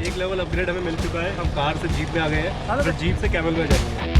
एक level upgrade हमें मिल चुका है। हम कार से जीप में आ गए हैं, फिर जीप से कैमल में जाएंगे।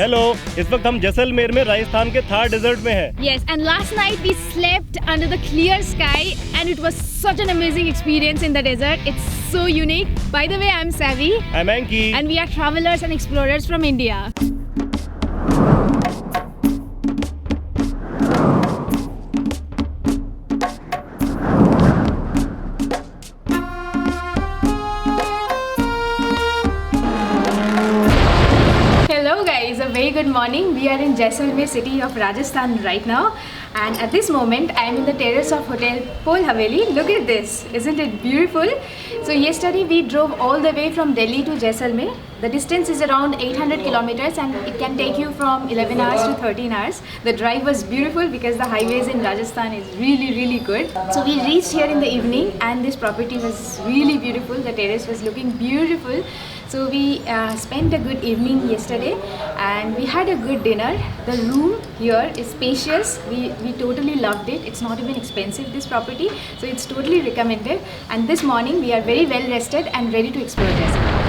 हेलो, इस वक्त हम जैसलमेर में राजस्थान के थार डेजर्ट में हैं। Yes, and last night we slept under the clear sky and it was such an amazing experience in the desert. It's so unique. By the way, I'm Savi. I'm Anki. And we are travelers and explorers from India. A very good morning. We are in Jaisalmer city of Rajasthan right now, and at this moment I am in the terrace of Hotel Pol Haveli. Look at this, isn't it beautiful? So yesterday we drove all the way from Delhi to Jaisalmer. The distance is around 800 kilometers and it can take you from 11 hours to 13 hours. The drive was beautiful because the highways in Rajasthan is really good. So we reached here in the evening and this property was really beautiful. The terrace was looking beautiful. So we spent a good evening yesterday and we had a good dinner. The room here is spacious. We totally loved it. It's not even expensive, this property. So it's totally recommended. And this morning we are very well rested and ready to explore Jaisalmer.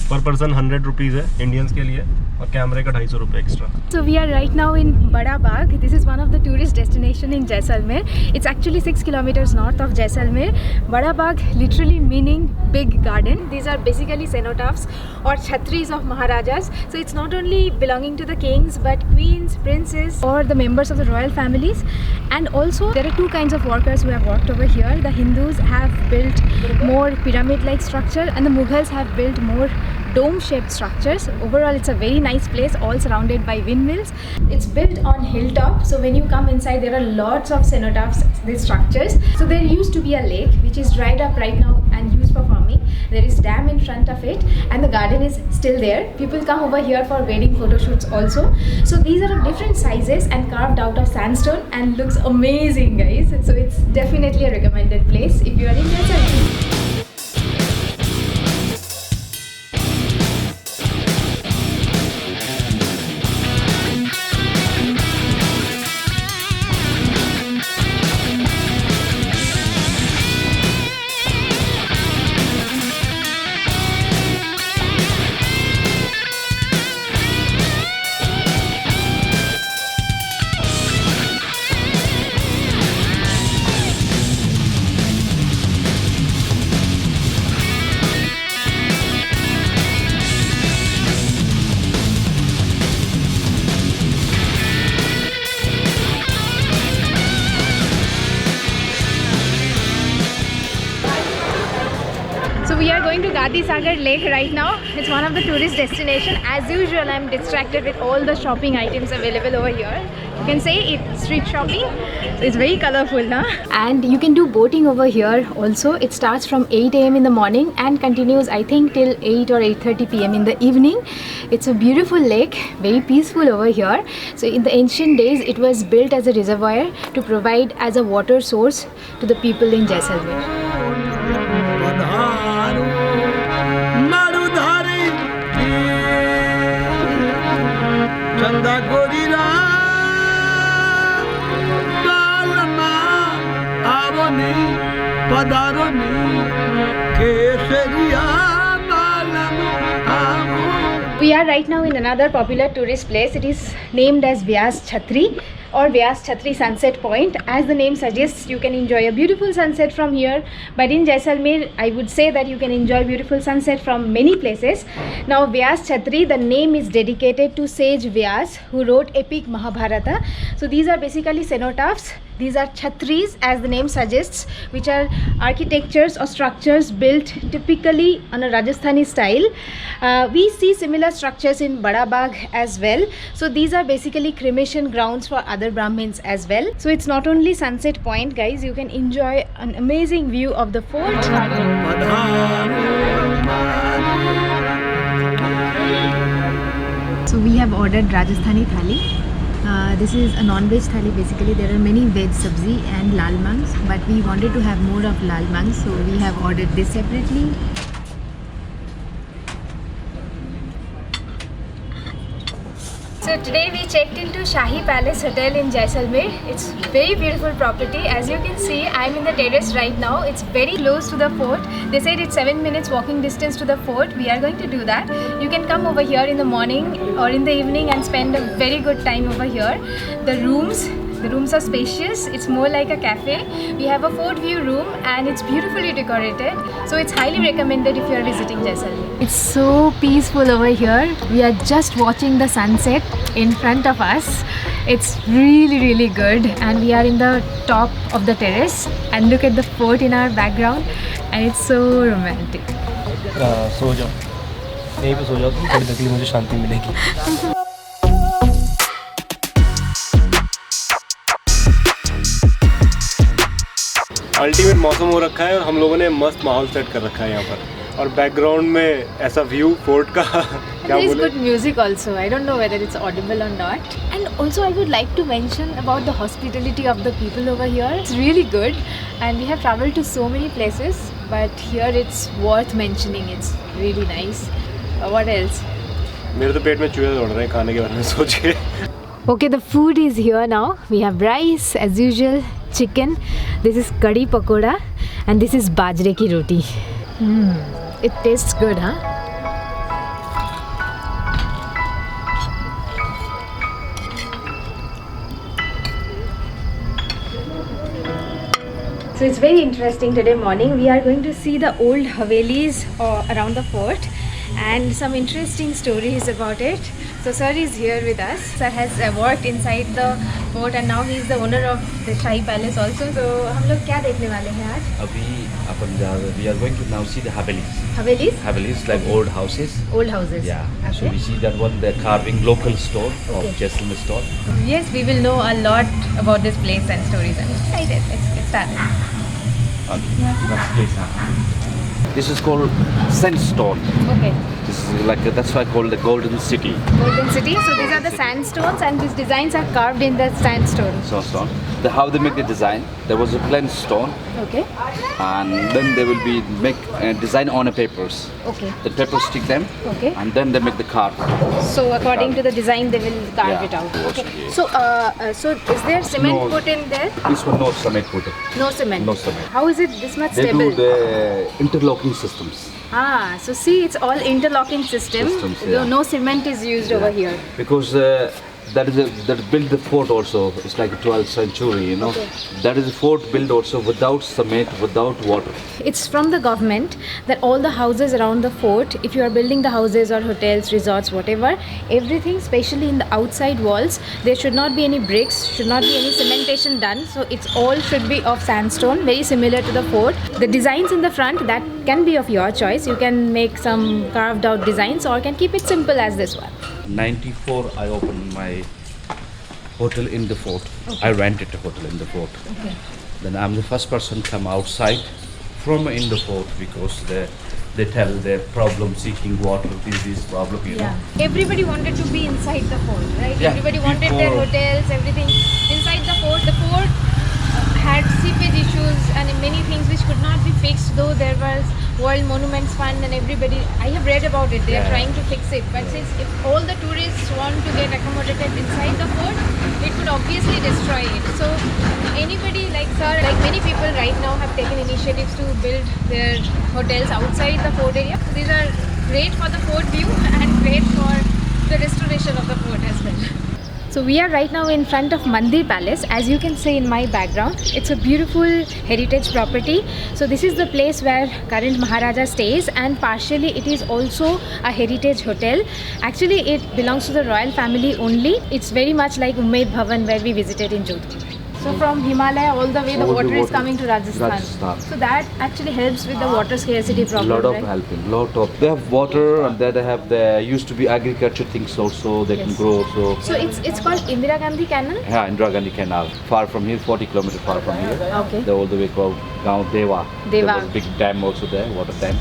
पर person 100 rupees है Indians के लिए और कैमरे का 250 रुपये extra. So we are right now in Bada Bagh. This is one of the tourist destination in Jaisalmer. It's actually 6 kilometers north of Jaisalmer. Bada Bagh literally meaning big garden. These are basically cenotaphs or chhatris of Maharajas. So it's not only belonging to the kings but queens, princes or the members of the royal families. And also there are two kinds of workers who have worked over here. The Hindus have built more pyramid-like structure and the Mughals have built more dome-shaped structures. Overall it's a very nice place, all surrounded by windmills. It's built on hilltop, so when you come inside there are lots of cenotaphs, these structures. So there used to be a lake which is dried up right now and used for farming. There is dam in front of it and the garden is still there. People come over here for wedding photo shoots also. So these are of different sizes and carved out of sandstone and looks amazing, guys. So it's definitely a recommended place if you are in Jaisalmer. We are going to Gandhi Sagar Lake right now. It's one of the tourist destinations. As usual, I'm distracted with all the shopping items available over here. You can say it's street shopping. So it's very colorful, huh? And you can do boating over here also. It starts from 8 AM in the morning and continues, I think, till 8 or 8:30 PM in the evening. It's a beautiful lake, very peaceful over here. So in the ancient days, it was built as a reservoir to provide as a water source to the people in Jaisalmer. We are right now in another popular tourist place. It is named as Vyas Chhatri or Vyas Chhatri Sunset Point. As the name suggests, you can enjoy a beautiful sunset from here. But in Jaisalmer, I would say that you can enjoy beautiful sunset from many places. Now Vyas Chhatri, the name is dedicated to sage Vyas who wrote epic Mahabharata. So these are basically cenotaphs These are chhatris, as the name suggests, which are architectures or structures built typically on a Rajasthani style. We see similar structures in Bada Bagh as well. So these are basically cremation grounds for other Brahmins as well. So it's not only Sunset Point, guys. You can enjoy an amazing view of the fort. So we have ordered Rajasthani thali. This is a non-veg thali. Basically there are many veg sabzi and lal mangs, but we wanted to have more of lal mangs, so we have ordered this separately. So today we checked into Shahi Palace Hotel in Jaisalmer. It's very beautiful property. As you can see, I'm in the terrace right now. It's very close to the fort. They said it's 7 minutes walking distance to the fort. We are going to do that. You can come over here in the morning or in the evening and spend a very good time over here. The rooms are spacious. It's more like a cafe. We have a fort view room and it's beautifully decorated. So it's highly recommended if you are visiting Jaisalmer. It's so peaceful over here. We are just watching the sunset in front of us. It's really good, and we are in the top of the terrace and look at the fort in our background, and it's so romantic. सो जाओ, यहीं पे सो जाओ तुम, थोड़ी देर के लिए मुझे शांति मिलेगी. अल्टीमेट मौसम हो रखा है और हम लोगों ने मस्त माहौल सेट कर रखा है यहाँ पर, और बैकग्राउंड में ऐसा व्यू फोर्ट का क्या There is बोले. good music also. I don't know whether it's audible or not. And also I would like to mention about the hospitality of the people over here. It's really good, and we have traveled to so many places, but here it's worth mentioning. It's really nice. What else? मेरे तो पेट में चूहे दौड़ रहे हैं खाने के बारे में सोच के. Okay, the food is here now. We have rice as usual, chicken. This is kadhi pakoda, and this is bajre ki roti. It tastes good, huh? So it's very interesting. Today morning we are going to see the old Havelis around the fort and some interesting stories about it. So sir is here with us. Sir has worked inside the fort and now he is the owner of the Shahi Palace also. So हम लोग क्या देखने वाले हैं आज? अभी अपन we are going to now see the Havelis. Havelis? Havelis like old houses. Old houses. Yeah. So Okay. we see that one, the carving local store Okay. of Jaisalmer store. Yes, we will know a lot about this place and stories. I'm excited. Let's get started. That's place. This is called sandstone. Okay. This is like that's why called the Golden City. Golden City. So these are the sandstones and these designs are carved in the sandstone. Sandstone. How they make the design? There was a plain stone, Okay. and then they will be make a design on a papers. Okay. The papers stick them, Okay. and then they make the carve. So according to the design, they will carve Yeah, it out. towards Okay. the- So is there cement No. put in there? This one no cement put it. No cement. No cement. How is it this much They stable? do the interlocking systems. So see, it's all interlocking system. Systems, No- yeah. No cement is used over here. Because that built the fort also. It's like a 12th century, you know. Okay. That is a fort built also without cement, without water. It's from the government that all the houses around the fort, if you are building the houses or hotels, resorts, whatever, everything, especially in the outside walls, there should not be any bricks, should not be any cementation done. So it's all should be of sandstone, very similar to the fort. The designs in the front, that can be of your choice. You can make some carved out designs or can keep it simple as this one. 94, I opened my hotel in the fort. I rented a hotel in the fort. Okay. Then I'm the first person come outside from in the fort because they tell their problem seeking water. This problem, you know. Everybody wanted to be inside the fort, right? Yeah, Everybody wanted their before- hotels, everything inside the fort. The fort had seepage issues and many things which could not be fixed, though there was World Monuments Fund and everybody, I have read about it, they are Yeah. trying to fix it. But since if all the tourists want to get accommodated inside the fort, it could obviously destroy it. So anybody like sir, like many people right now have taken initiatives to build their hotels outside the fort area. So these are great for the fort view and great for the restoration of the fort as well. So we are right now in front of Mandir Palace. As you can see in my background, it's a beautiful heritage property. So this is the place where current Maharaja stays, and partially it is also a heritage hotel. Actually it belongs to the royal family only. It's very much like Umaid Bhavan where we visited in Jodhpur. So from Himalaya all the way the All the water is water. coming to Rajasthan. Rajasthan. So that actually helps with the water scarcity problem, Lot of right? helping, lot of. They have water and then they have the used to be agriculture things also. They can Yes. grow also. So it's called Indira Gandhi Canal. Yeah, Indira Gandhi Canal, far from here, 40 kilometers far from here. Okay. They all the way go down Deva. There Deva. was a big dam also there, water dam.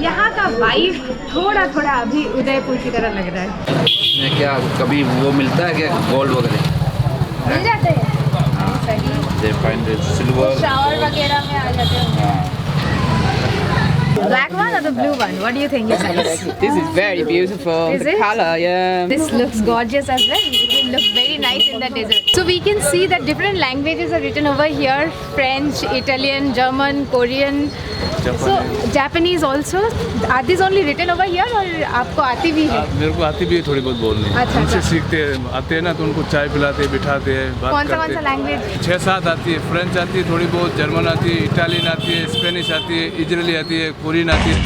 यहाँ का vibe थोड़ा थोड़ा अभी उदयपुर की तरह लग रहा है। क्या कभी वो मिलता है क्या गोल्ड वगैरह? मिल जाते हैं सही। They find the silver. Shower वगैरह में आ जाते हैं। Black one or the blue one? What do you think is nice? This is very beautiful. Is the it? color, yeah. This looks gorgeous as well. It will look very nice in the desert. So we can see that different languages are written over here: French, Italian, German, Korean. So Japanese also. Are these only written over here or आपको आती भी है? मेरे को आती भी है थोड़ी बहुत बोलनी। अच्छा, उनसे अच्छा। सीखते हैं, आते हैं ना तो उनको चाय पिलाते हैं, बिठाते हैं, बात कौन करते सा हैं। लैंग्वेज? 6-7 आती है, फ्रेंच आती है थोड़ी बहुत, जर्मन आती है, इटालियन आती है, स्पेनिश आती है, इजरायली आती है, कोरियन आती है।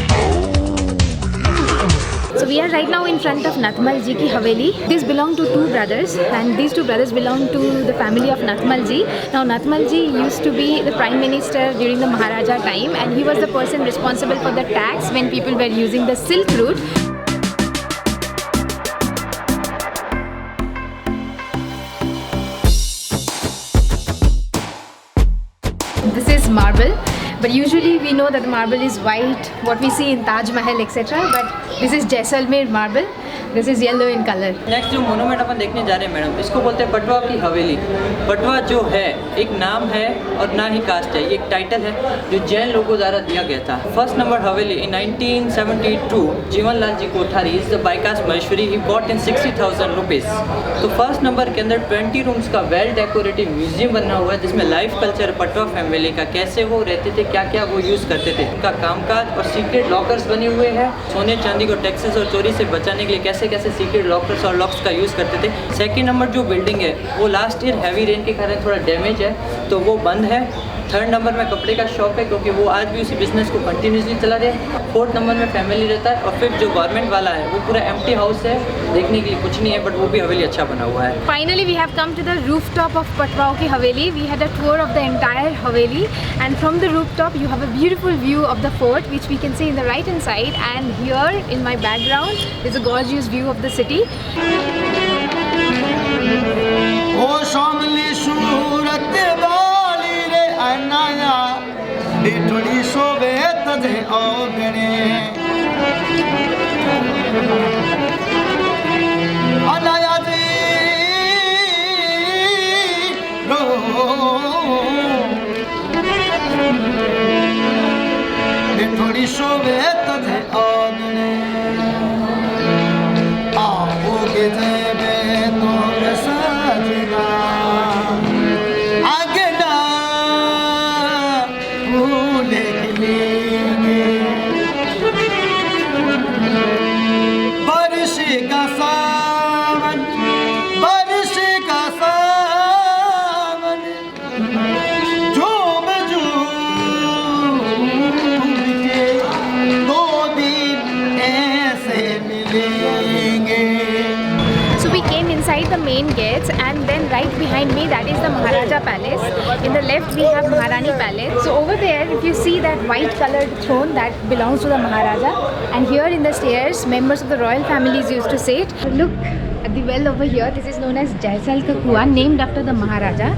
So we are right now in front of Natmal Ji ki Haveli. This belong to two brothers and these two brothers belong to the family of Natmal Ji. Now Natmal Ji used to be the Prime Minister during the Maharaja time and he was the person responsible for the tax when people were using the Silk Route. This is marble. But usually we know that the marble is white, what we see in Taj Mahal, etc. But this is Jaisalmer marble. This is yellow in color. Next जो monument अपन देखने जा रहे हैं madam, इसको बोलते हैं पटवा की हवेली। पटवा जो है एक नाम है और ना ही कास्ट है, ये एक टाइटल है जो जैन लोगों द्वारा दिया गया था। First number Haveli in 1972 Jeevan Lal ji Kothari is the by caste Maheshwari he bought in 60,000 rupees. तो फर्स्ट नंबर के अंदर 20 रूम्स का वेल डेकोरेटिव म्यूजियम बना हुआ है जिसमें लाइफ कल्चर पटवा फैमिली का, कैसे वो रहते थे, क्या क्या वो यूज़ करते थे, उनका कामकाज और सीक्रेट लॉकर्स बने हुए हैं। सोने चांदी को टैक्सेस और चोरी से बचाने के लिए कैसे कैसे सीक्रेट लॉकर्स और लॉक्स का यूज़ करते थे। सेकंड नंबर जो बिल्डिंग है वो लास्ट ईयर हैवी रेन के कारण थोड़ा डैमेज है तो वो बंद है। थर्ड नंबर में कपड़े का शॉप है क्योंकि वो आज भी उसी बिजनेस को कंटिन्यूसली चला रहे हैं। फोर्थ नंबर में फैमिली रहता है और फिफ्थ जो गवर्नमेंट वाला है वो पूरा एम्प्टी हाउस है, देखने के लिए कुछ नहीं है बट वो भी हवेली अच्छा बना हुआ है। Finally we have come to the rooftop of Patwao ki Haveli. We had a tour of the entire Haveli and from the rooftop you have a beautiful view of the fort which we can see in the right hand side, and here in my background is a gorgeous view of the city. ओ शामली सूरत वाली रे अनाया डिठड़ी सोवे तजे ओगणे अनाया जी रो डिठड़ी सोवे तजे ओगणे आओगे जेबे तो सजना आगे ना भूले लेंगे बारिश का सावन झूम के 2 दिन ऐसे मिलेंगे। So we came inside the main gates and then right behind me that is the Maharaja Palace. In the left we have Maharani Palace. So over there if you see that white colored throne that belongs to the Maharaja, and here in the stairs members of the royal families used to sit. Look at the well over here. This is known as Jaisal Ka Kuan, named after the Maharaja.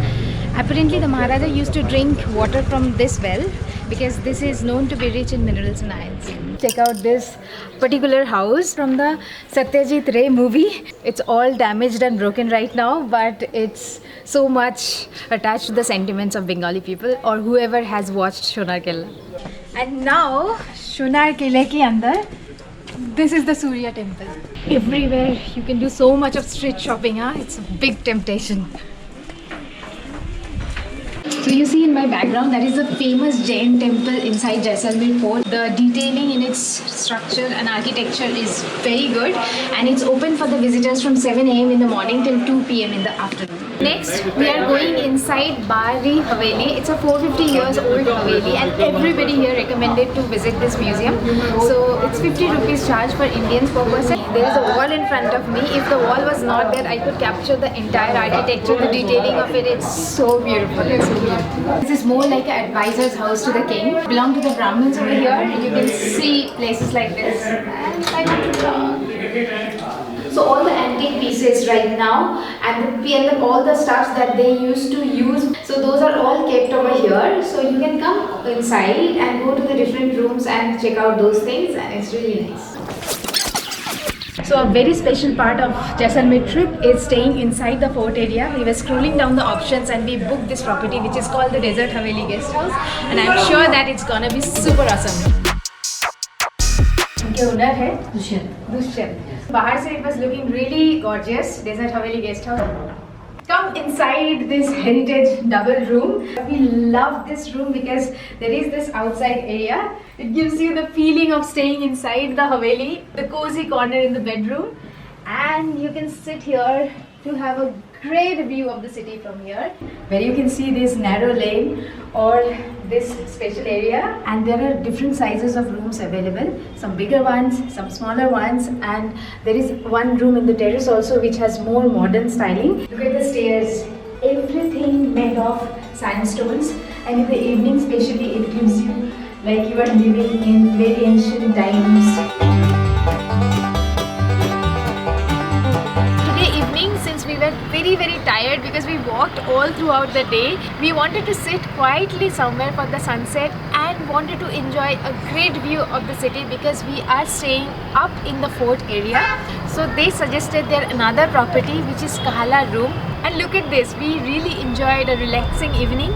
Apparently the Maharaja used to drink water from this well because this is known to be rich in minerals and ions. Check out this particular house from the Satyajit Ray movie. It's all damaged and broken right now, but it's so much attached to the sentiments of Bengali people or whoever has watched Shonar Killa. And now Shonar Killa ke andar this is the Surya temple. Everywhere you can do so much of street shopping, huh? It's a big temptation. So you see in my background that is the famous Jain temple inside Jaisalmer fort. The detailing in its structure and architecture is very good and it's open for the visitors from 7 AM in the morning till 2 PM in the afternoon. Next, we are going inside Bari Haveli. It's a 450 years old Haveli, and everybody here recommended to visit this museum. So it's 50 rupees charge for Indians per person. There is a wall in front of me. If the wall was not there, I could capture the entire architecture, the detailing of it. It's so beautiful. It's so beautiful. This is more like an advisor's house to the king. Belong to the Brahmins over here. You can see places like this. And I want to talk. So all the antique pieces right now and all the stuffs that they used to use, so those are all kept over here. So you can come inside and go to the different rooms and check out those things, and it's really nice. So a very special part of Jaisalmer trip is staying inside the fort area. We were scrolling down the options and we booked this property which is called the Desert Haveli Guest House, and I'm sure that it's gonna be super awesome. उनके owner है दुष्यंत. बाहर से it was looking really gorgeous. Desert Haveli Guest House. Come inside this heritage double room. We love this room because there is this outside area. It gives you the feeling of staying inside the Haveli, the cozy corner in the bedroom, and you can sit here to have a great view of the city from here, where you can see this narrow lane or this special area, and there are different sizes of rooms available, some bigger ones, some smaller ones, and there is one room in the terrace also which has more modern styling. Look at the stairs, everything made of sandstones, and in the evening especially it gives you like you are living in very ancient times. Since we were very tired because we walked all throughout the day, we wanted to sit quietly somewhere for the sunset and wanted to enjoy a great view of the city because we are staying up in the fort area. So they suggested there another property which is Kahala Room, and look at this, we really enjoyed a relaxing evening.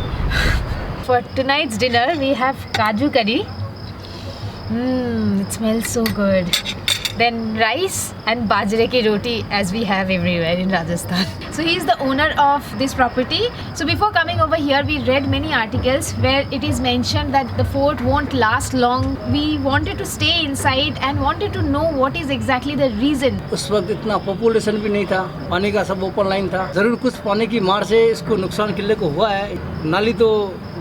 For tonight's dinner we have Kaju curry. It smells so good. Then rice and bajre ki roti as we have everywhere in Rajasthan. So he is the owner of this property. So before coming over here, we read many articles where it is mentioned that the fort won't last long. We wanted to stay inside and wanted to know what is exactly the reason. उस वक्त इतना population भी नहीं था, पानी का सब open line था. जरूर कुछ पानी की मार से इसको नुकसान किले को हुआ है. नाली तो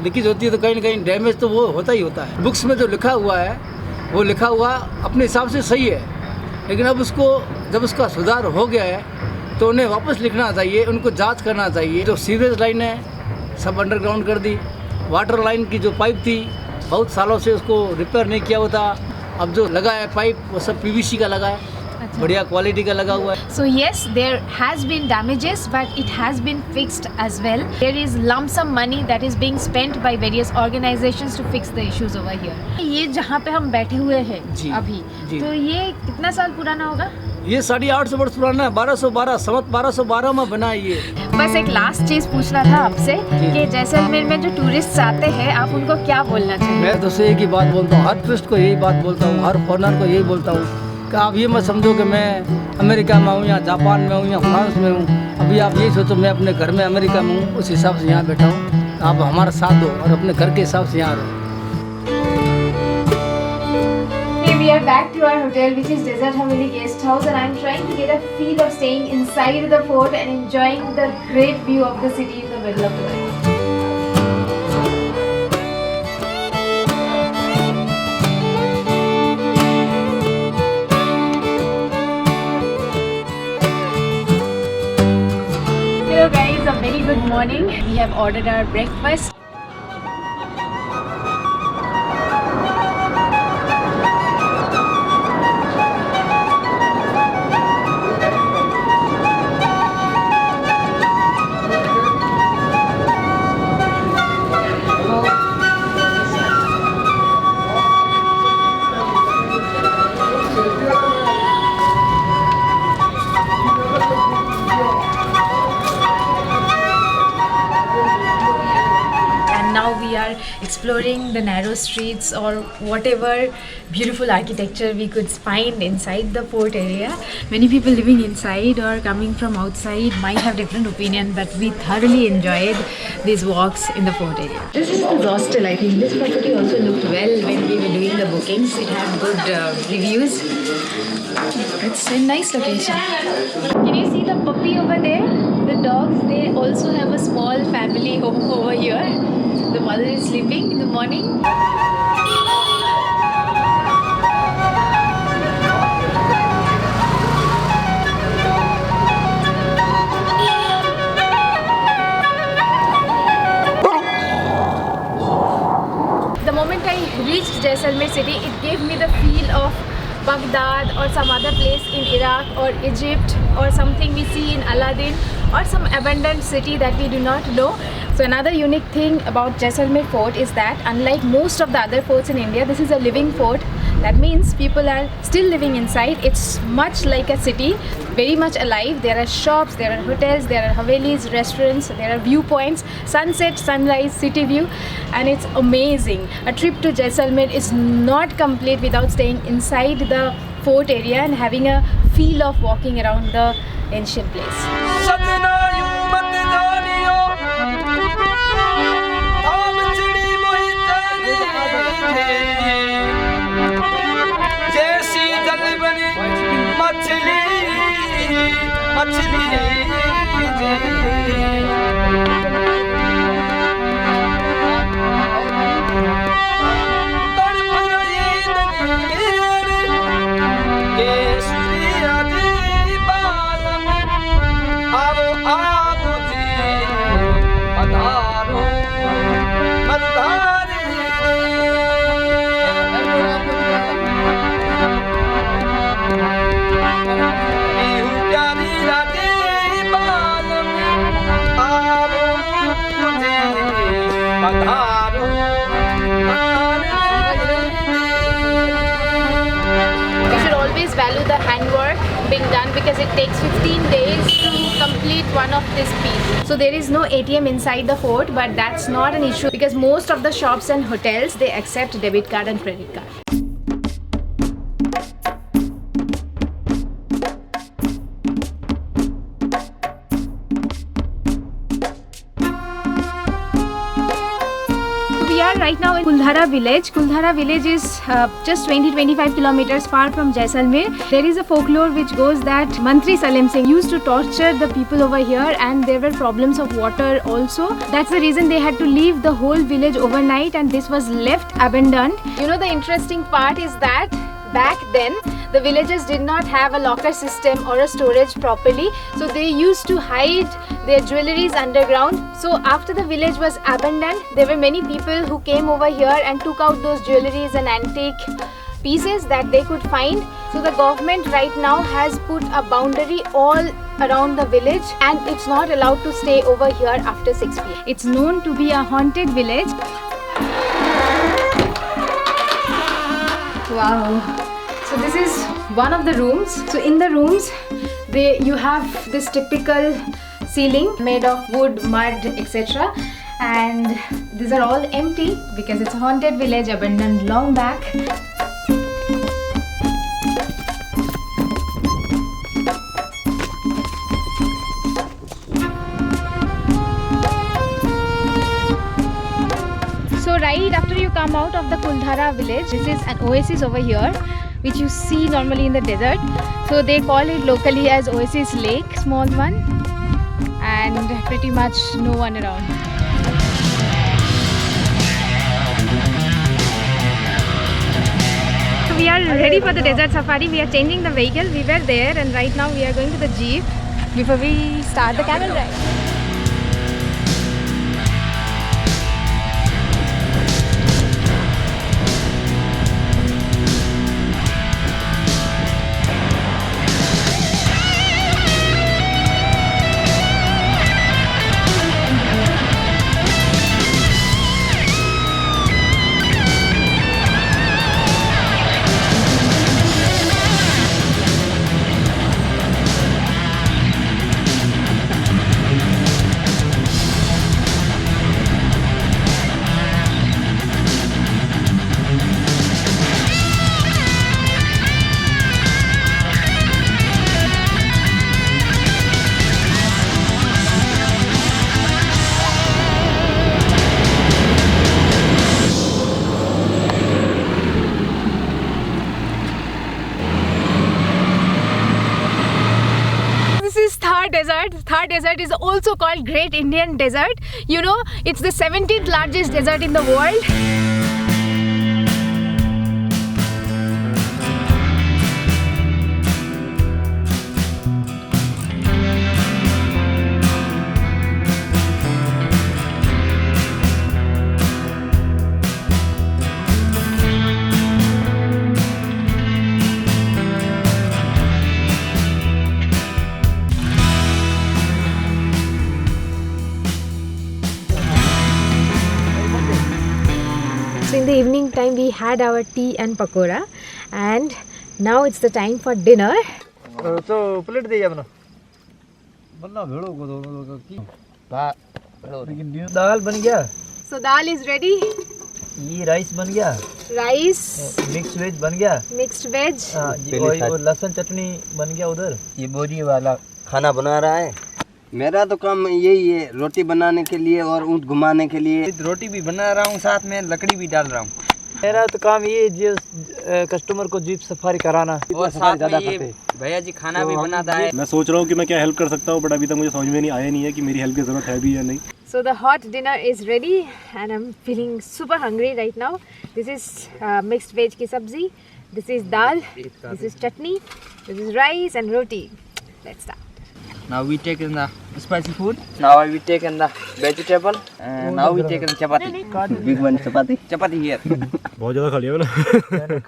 लीकेज होती है तो कहीं न कहीं डैमेज तो वो होता ही होता है. बुक्स में जो लिखा हुआ है वो लिखा हुआ अपने हिसाब से सही है, लेकिन अब उसको जब उसका सुधार हो गया है तो उन्हें वापस लिखना चाहिए, उनको जांच करना चाहिए. जो सीवरेज लाइन है सब अंडरग्राउंड कर दी. वाटर लाइन की जो पाइप थी बहुत सालों से उसको रिपेयर नहीं किया होता. अब जो लगा है पाइप वो सब पीवीसी का लगा है, बढ़िया क्वालिटी का लगा हुआ है. So yes, there has been damages, but it has been fixed as well. There is lump sum money that is being spent by various organizations to fix the issues over here. ये जहाँ पे हम बैठे हुए हैं अभी, तो ये कितना साल पुराना होगा? ये 850 वर्ष पुराना है. 1212 संवत 1212 में बना है ये. बस एक लास्ट चीज पूछना था आपसे कि जैसलमेर में जो टूरिस्ट आते हैं आप उनको क्या बोलना चाहिए? मैं तो एक ही बात बोलता हूँ, हर टूरिस्ट को यही बात बोलता हूँ, हर फॉरेनर को यही बोलता हूँ कि आप ये मत समझो कि मैं अमेरिका में हूँ या जापान में हूँ या फ्रांस में हूँ. अभी आप ये सोचो मैं अपने घर में अमेरिका में हूँ, उस हिसाब से यहाँ बैठा हूँ. आप हमारा साथ दो और अपने घर के हिसाब से यहाँ रहो. We are back to our hotel, which is Desert Haveli Guest House, and I'm trying to get a feel of staying inside the fort and enjoying the great view of the city in the middle of the night. Hello guys, a very good morning. We have ordered our breakfast. Exploring the narrow streets or whatever beautiful architecture we could find inside the fort area. Many people living inside or coming from outside might have different opinion, but we thoroughly enjoyed these walks in the fort area. This is the hostel. I think this property also looked well when we were doing the bookings. It had good reviews. It's a nice location. Can you see the puppy over there? The dogs, they also home over here. The mother is sleeping in the morning. The moment I reached Jaisalmer city, it gave me the feel of Baghdad or some other place in Iraq or Egypt or something we see in Aladdin or some abandoned city that we do not know. So another unique thing about Jaisalmer fort is that unlike most of the other forts in India, this is a living fort. That means people are still living inside. It's much like a city, very much alive. There are shops, there are hotels, there are havelis, restaurants, there are viewpoints, sunset, sunrise, city view, and it's amazing. A trip to Jaisalmer is not complete without staying inside the fort area and having a feel of walking around the ancient place. Value the handwork being done because it takes 15 days to complete one of this piece. So there is no ATM inside the fort, but that's not an issue because most of the shops and hotels, they accept debit card and credit card. Right now in Kuldhara village. Kuldhara village is just 20-25 kilometers far from Jaisalmer. There is a folklore which goes that Mantri Salim Singh used to torture the people over here and there were problems of water also. That's the reason they had to leave the whole village overnight and this was left abandoned. You know, the interesting part is that back then the villagers did not have a locker system or a storage properly, so they used to hide their jewelries underground. So after the village was abandoned, there were many people who came over here and took out those jewelries and antique pieces that they could find. So the government right now has put a boundary all around the village and it's not allowed to stay over here after 6 p.m. It's known to be a haunted village. Wow. So this is one of the rooms. So in the rooms, you have this typical ceiling made of wood, mud, etc. And these are all empty because it's a haunted village abandoned long back. So right after you come out of the Kuldhara village, this is an oasis over here, which you see normally in the desert. So they call it locally as Oasis Lake, small one, and pretty much no one around. So we are ready for the desert safari. We are changing the vehicle. We were there and right now we are going to the jeep before we start the camel ride. Thar Desert. Thar Desert is also called Great Indian Desert. You know, it's the 17th largest desert in the world. So in the evening time we had our tea and pakora, and now it's the time for dinner. तो plate दे अपना बन्ना भेड़ो को दो की लेकिन दाल बन गया. So dal is ready. ये राइस बन गया. Rice, मिक्स वेज बन गया. mixed veg. और लहसुन चटनी बन गया उधर. ये बोरी वाला खाना बना रहा है. मेरा तो काम यही है, रोटी बनाने के लिए और ऊँट घुमाने के लिए. रोटी भी बना रहा हूँ, साथ में लकड़ी भी डाल रहा हूँ. मेरा तो काम ये जो कस्टमर को जीप सफारी कराना. और साथ में ये भैया जी खाना भी बनाता है. मैं सोच रहा हूँ कि मैं क्या हेल्प कर सकता हूँ, बट अभी तक मुझे समझ में नहीं आया नहीं है कि मेरी हेल्प की ज़रूरत है भी या नहीं. So the hot dinner is ready and I'm feeling super hungry right now. This is mixed veg ki sabzi. This is dal. This is chutney. This is rice and roti. Let's start. Now we take in the spicy food. Now we take in the vegetable. And now we take in chapati. Big one chapati. Chapati here. बहुत ज़्यादा खा लिया मैंने.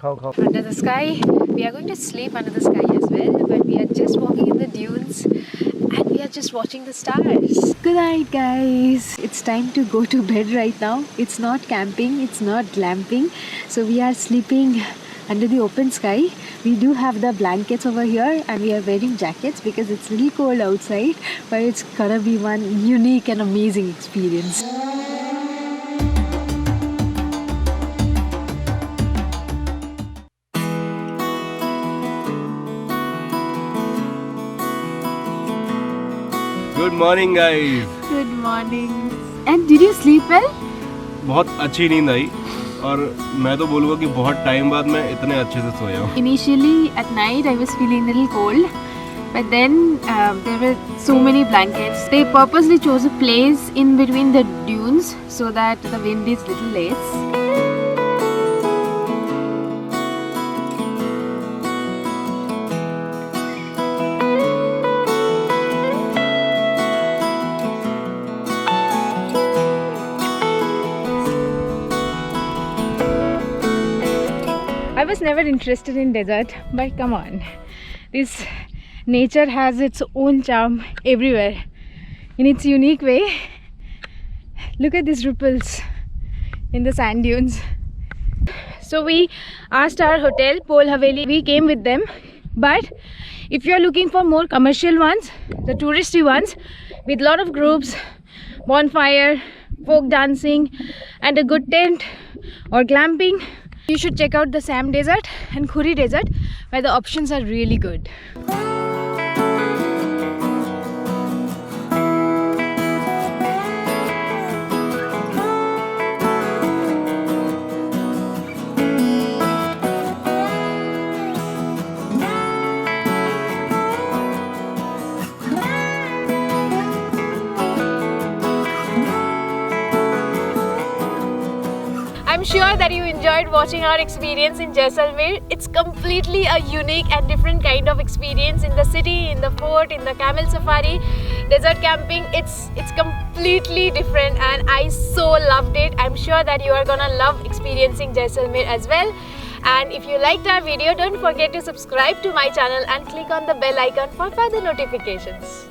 Under the sky, we are going to sleep under the sky as well, but we are just walking in the dunes and we are just watching the stars. Good night, guys. It's time to go to bed right now. It's not camping, it's not glamping, so we are sleeping under the open sky. We do have the blankets over here and we are wearing jackets because it's really cold outside, but it's gonna be one unique and amazing experience. Good morning guys. Good morning. And did you sleep well? बहुत अच्छी नींद आई और मैं तो बोलूँगा कि बहुत time बाद मैं इतने अच्छे से सोया हूँ. Initially at night I was feeling a little cold, but then there were so many blankets. They purposely chose a place in between the dunes so that the wind is little less. I was never interested in desert, but come on, this nature has its own charm everywhere in its unique way. Look at these ripples in the sand dunes. So we asked our hotel, Pol Haveli, we came with them, but if you are looking for more commercial ones, the touristy ones with lot of groups, bonfire, folk dancing and a good tent or glamping, you should check out the Sam Desert and Khuri Desert, where the options are really good. I'm sure that you enjoyed watching our experience in Jaisalmer. It's completely a unique and different kind of experience in the city, in the fort, in the camel safari, desert camping. It's completely different and I so loved it. I'm sure that you are gonna love experiencing Jaisalmer as well. And if you liked our video, don't forget to subscribe to my channel and click on the bell icon for further notifications.